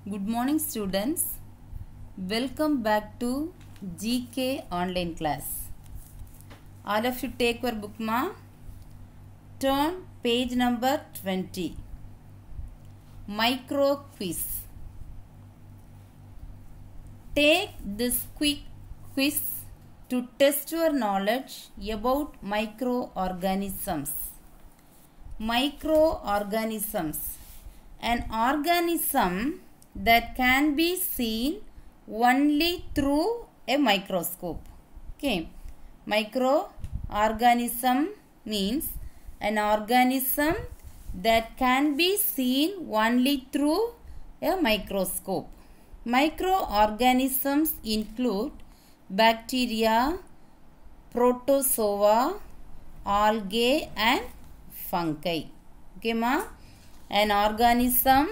Good morning students. Welcome back to GK online class. All of you take your book ma. Turn page number 20. Micro quiz. Take this quick quiz to test your knowledge about microorganisms. Microorganisms. An organism that can be seen only through a microscope. Okay. Microorganism means an organism that can be seen only through a microscope. Microorganisms include bacteria, protozoa, algae and fungi. Okay ma? An organism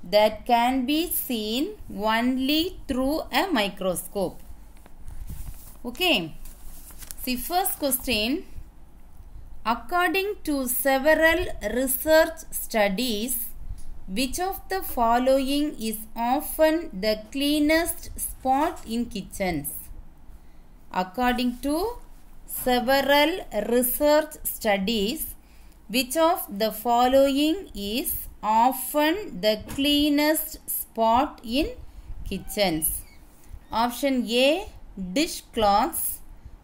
that can be seen only through a microscope. Okay. See, first question. According to several research studies, which of the following is often the cleanest spot in kitchens? According to several research studies, which of the following is often the cleanest spot in kitchens? Option A, dishcloths.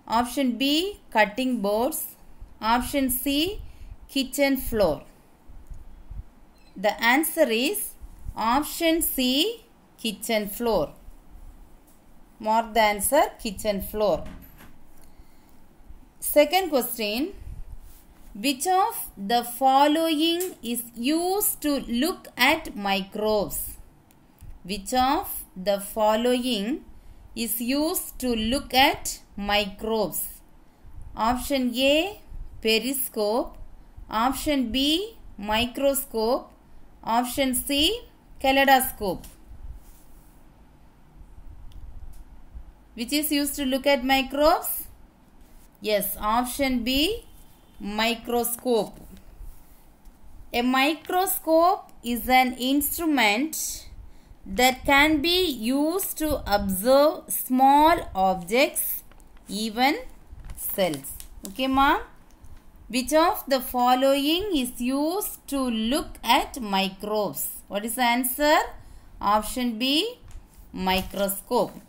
Option B, cutting boards. Option C, kitchen floor. The answer is option C, kitchen floor. Mark the answer, kitchen floor. Second question. Which of the following is used to look at microbes? Which of the following is used to look at microbes? Option A, periscope. Option B, microscope. Option C, kaleidoscope. Which is used to look at microbes? Yes, option B, microscope. A microscope is an instrument that can be used to observe small objects, even cells. Okay ma? Which of the following is used to look at microbes? What is the answer? Option B, microscope.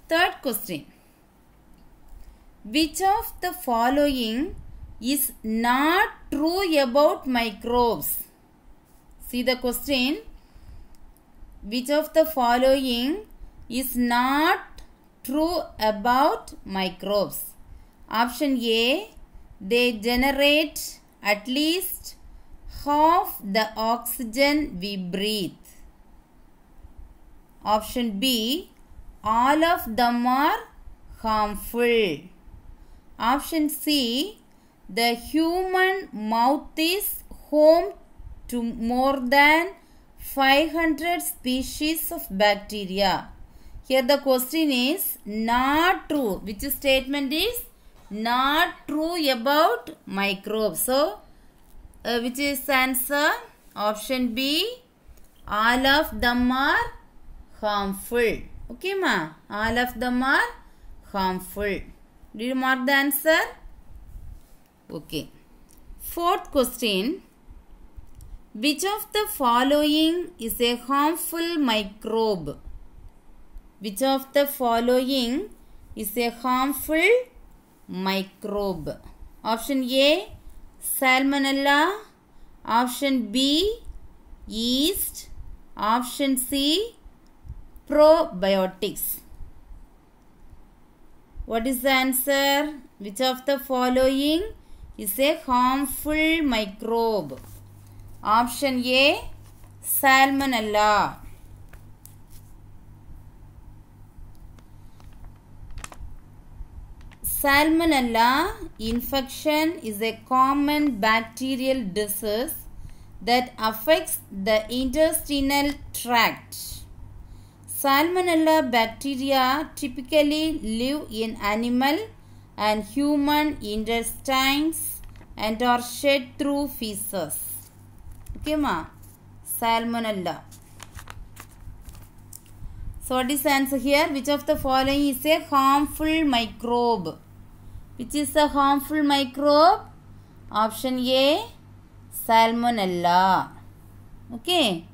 Third question. Which of the following is not true about microbes? See the question. Which of the following is not true about microbes? Option A, they generate at least half the oxygen we breathe. Option B, all of them are harmful. Option C, the human mouth is home to more than 500 species of bacteria. Here the question is not true. Which statement is not true about microbes? So, which is answer? Option B, all of them are harmful. Okay ma? All of them are harmful. Did you mark the answer? Okay. Fourth question. Which of the following is a harmful microbe? Which of the following is a harmful microbe? Option A, Salmonella. Option B, yeast. Option C, probiotics. What is the answer? Which of the following is a harmful microbe? Option A, Salmonella. Salmonella infection is a common bacterial disease that affects the intestinal tract. Salmonella bacteria typically live in animal and human intestines and are shed through feces. Okay ma? Salmonella. So what is the answer here? Which of the following is a harmful microbe? Which is a harmful microbe? Option A, Salmonella. Okay.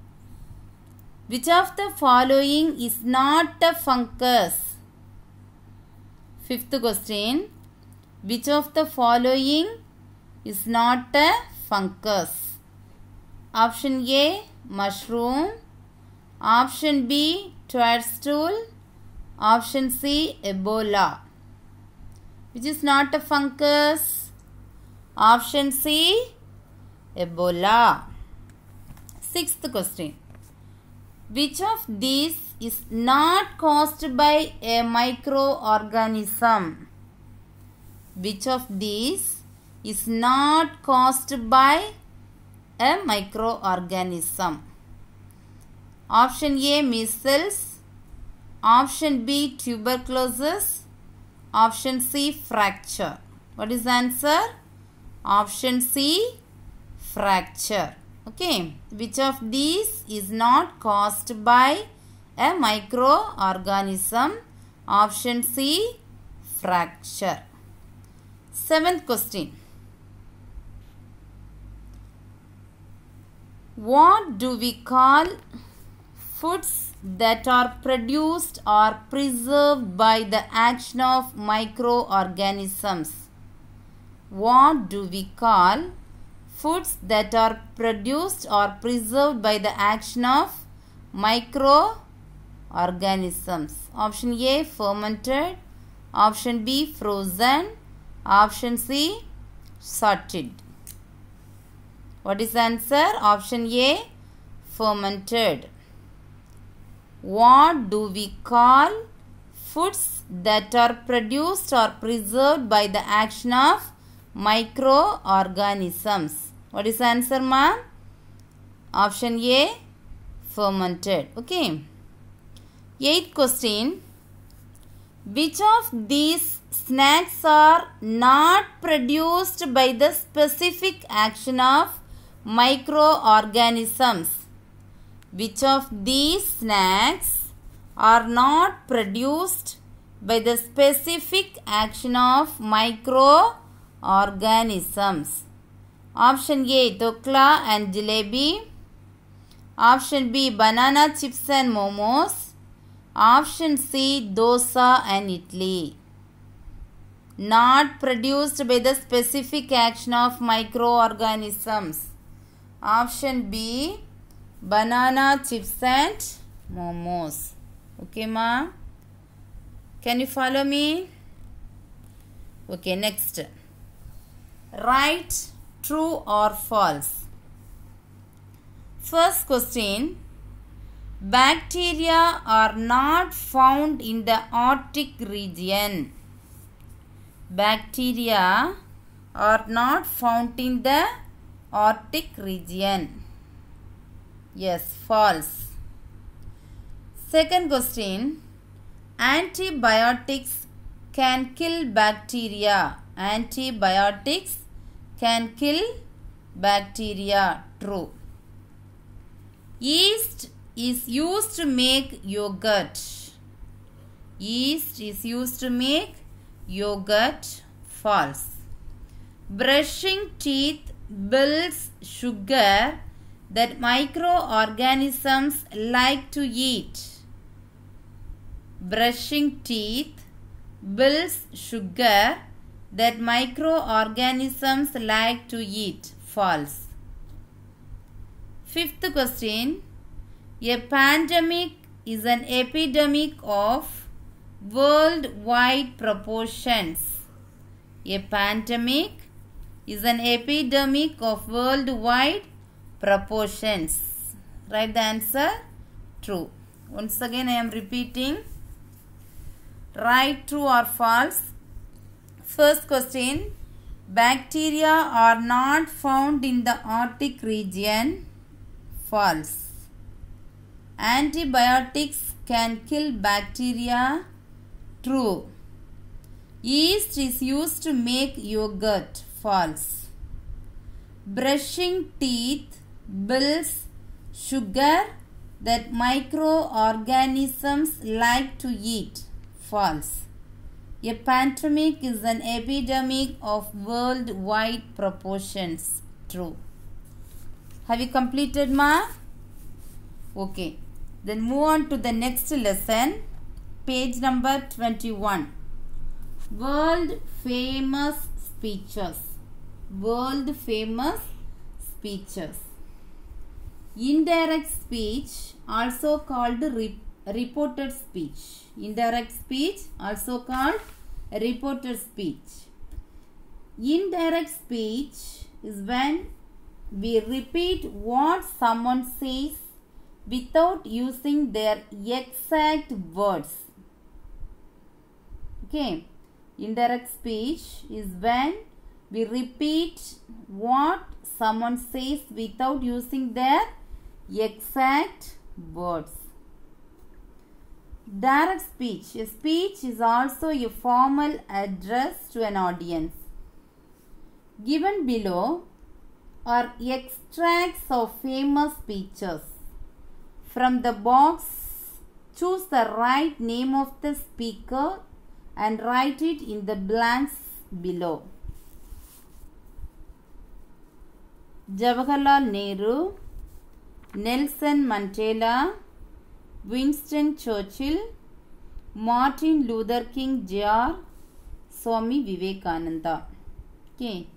Which of the following is not a fungus? Fifth question. Which of the following is not a fungus? Option A, mushroom. Option B, toadstool. Option C, Ebola. Which is not a fungus? Option C, Ebola. Sixth question. Which of these is not caused by a microorganism? Which of these is not caused by a microorganism? Option A, measles. Option B, tuberculosis. Option C, fracture. What is the answer? Option C, fracture. Okay. Which of these is not caused by a microorganism? Option C, fracture. Seventh question. What do we call foods that are produced or preserved by the action of microorganisms? What do we call foods that are produced or preserved by the action of microorganisms? Option A, fermented. Option B, frozen. Option C, salted. What is the answer? Option A, fermented. What do we call foods that are produced or preserved by the action of microorganisms? What is the answer, ma'am? Option A, fermented. Okay. Eighth question. Which of these snacks are not produced by the specific action of microorganisms? Which of these snacks are not produced by the specific action of microorganisms? Option A, dokla and jalebi. Option B, banana chips and momos. Option C, dosa and idli. Not produced by the specific action of microorganisms. Option B, banana chips and momos. Okay, ma? Can you follow me? Okay, next. Write true or false. First question. Bacteria are not found in the Arctic region. Bacteria are not found in the Arctic region. Yes, false. Second question. Antibiotics can kill bacteria. Antibiotics can kill bacteria. True. Yeast is used to make yogurt. Yeast is used to make yogurt. False. Brushing teeth builds sugar that microorganisms like to eat. Brushing teeth builds sugar that microorganisms like to eat. False. Fifth question. A pandemic is an epidemic of worldwide proportions. A pandemic is an epidemic of worldwide proportions. Write the answer. True. Once again I am repeating. Write true or false. First question. Bacteria are not found in the Arctic region. False. Antibiotics can kill bacteria. True. Yeast is used to make yogurt. False. Brushing teeth builds sugar that microorganisms like to eat. False. A pandemic is an epidemic of worldwide proportions. True. Have you completed, ma? Okay. Then move on to the next lesson. Page number 21. World famous speeches. World famous speeches. Indirect speech, also called reported speech. Indirect speech, also called reported speech. Indirect speech is when we repeat what someone says without using their exact words. Okay. Indirect speech is when we repeat what someone says without using their exact words. Direct speech. A speech is also a formal address to an audience. Given below are extracts of famous speeches. From the box, choose the right name of the speaker and write it in the blanks below. Jawaharlal Nehru, Nelson Mandela, Winston Churchill, Martin Luther King Jr., Swami Vivekananda. Okay.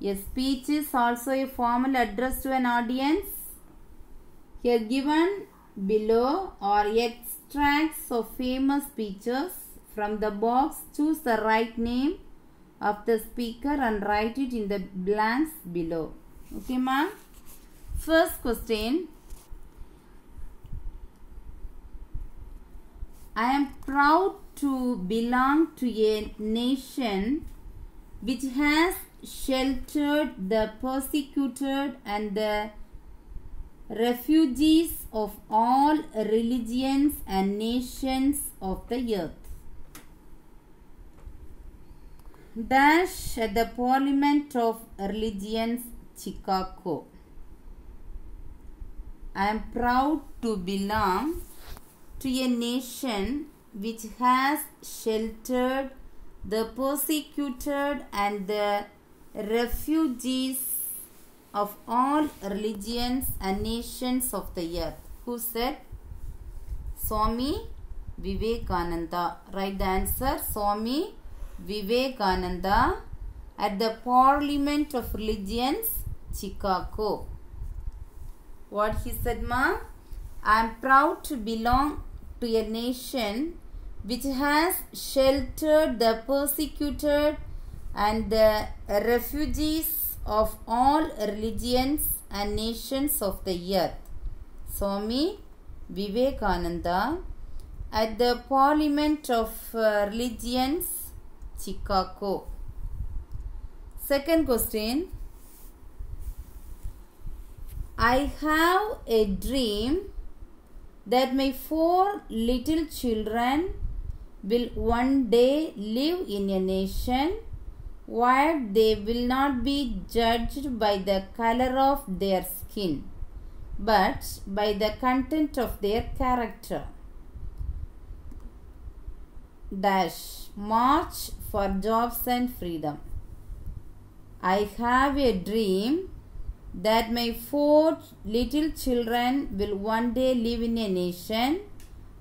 A speech is also a formal address to an audience. Here given below are extracts of famous speeches. From the box, choose the right name of the speaker and write it in the blanks below. Okay, ma'am? First question. I am proud to belong to a nation which has sheltered the persecuted and the refugees of all religions and nations of the earth. Dash at the Parliament of Religions, Chicago. I am proud to belong to a nation which has sheltered the persecuted and the refugees of all religions and nations of the earth. Who said? Swami Vivekananda. Write the answer. Swami Vivekananda at the Parliament of Religions, Chicago. What he said, ma? I am proud to belong to a nation which has sheltered the persecuted and the refugees of all religions and nations of the earth. Swami Vivekananda at the Parliament of Religions, Chicago. Second question. I have a dream that my 4 little children will one day live in a nation where they will not be judged by the color of their skin, but by the content of their character. Dash. March for jobs and freedom. I have a dream that my 4 little children will one day live in a nation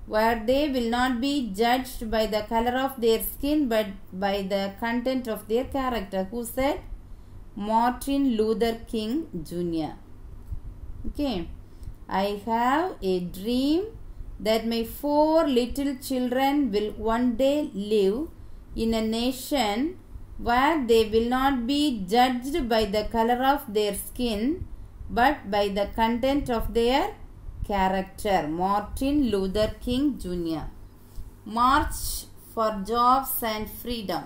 where they will not be judged by the color of their skin but by the content of their character. Who said? Martin Luther King Jr. Okay. I have a dream that my 4 little children will one day live in a nation where they will not be judged by the color of their skin but by the content of their character. Martin Luther King Jr. March for jobs and freedom.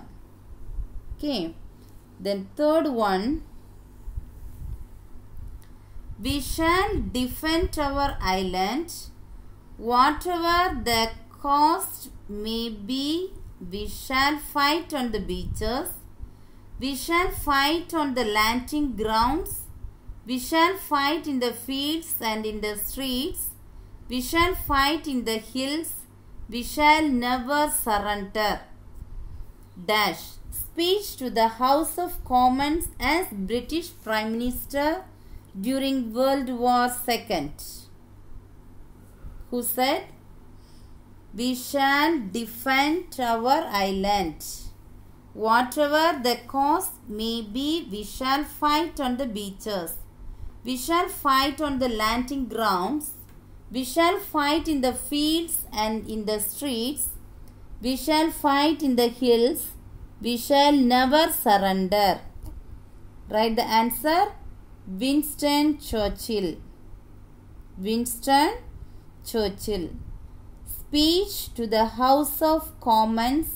Okay. Then third one. We shall defend our island, whatever the cost may be. We shall fight on the beaches. We shall fight on the landing grounds. We shall fight in the fields and in the streets. We shall fight in the hills. We shall never surrender. Dash. Speech to the House of Commons as British Prime Minister during World War II. Who said? We shall defend our island. Whatever the cost may be, we shall fight on the beaches. We shall fight on the landing grounds. We shall fight in the fields and in the streets. We shall fight in the hills. We shall never surrender. Write the answer. Winston Churchill. Winston Churchill. Speech to the House of Commons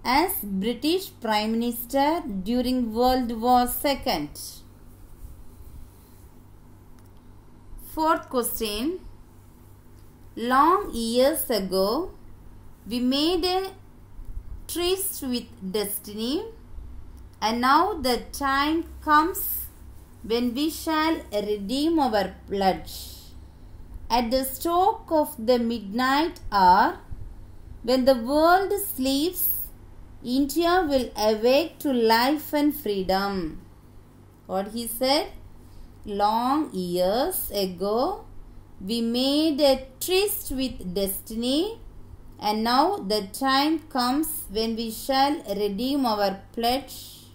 as British Prime Minister during World War II. Fourth question. Long years ago, we made a tryst with destiny, and now the time comes when we shall redeem our pledge. At the stroke of the midnight hour, when the world sleeps, India will awake to life and freedom. What he said? Long years ago, we made a tryst with destiny, and now the time comes when we shall redeem our pledge.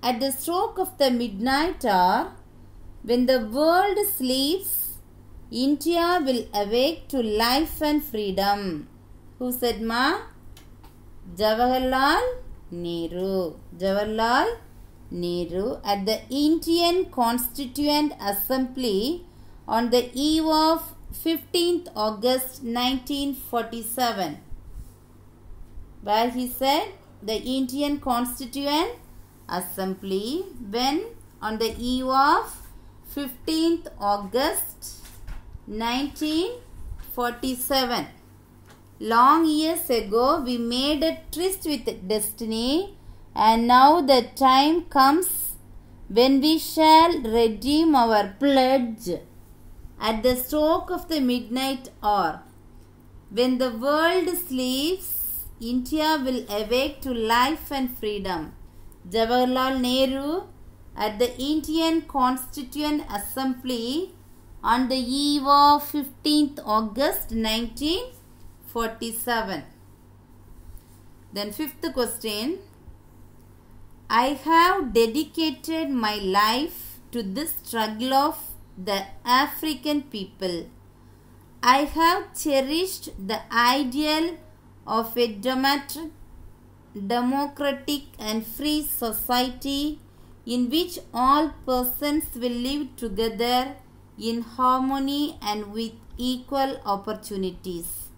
At the stroke of the midnight hour, when the world sleeps, India will awake to life and freedom. Who said, ma? Jawaharlal Nehru. Jawaharlal Nehru at the Indian Constituent Assembly on the eve of 15th August 1947, where he said the Indian Constituent Assembly when on the eve of 15th August 1947. Long years ago we made a tryst with destiny, and now the time comes when we shall redeem our pledge. At the stroke of the midnight hour, when the world sleeps, India will awake to life and freedom. Jawaharlal Nehru at the Indian Constituent Assembly on the eve of 15th August 1947. Then fifth question. I have dedicated my life to this struggle of the African people. I have cherished the ideal of a democratic and free society in which all persons will live together in harmony and with equal opportunities.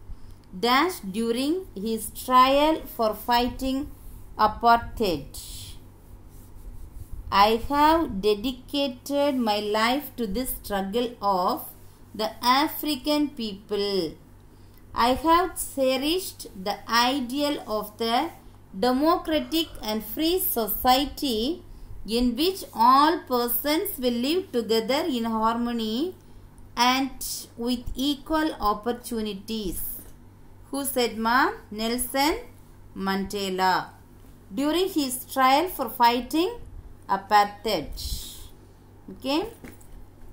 Dash during his trial for fighting apartheid. I have dedicated my life to this struggle of the African people. I have cherished the ideal of the democratic and free society in which all persons will live together in harmony and with equal opportunities. Who said, ma? Nelson Mandela. During his trial for fighting apartheid. Okay.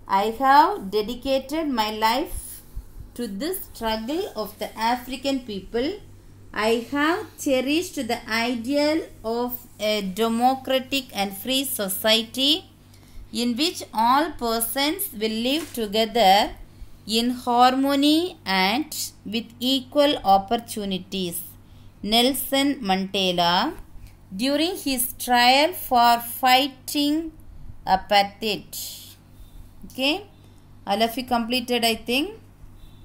I have dedicated my life to this struggle of the African people. I have cherished the ideal of a democratic and free society in which all persons will live together in harmony and with equal opportunities. Nelson Mandela during his trial for fighting apartheid. Okay, all of you completed, I think.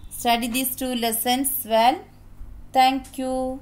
Study these two lessons well. Thank you.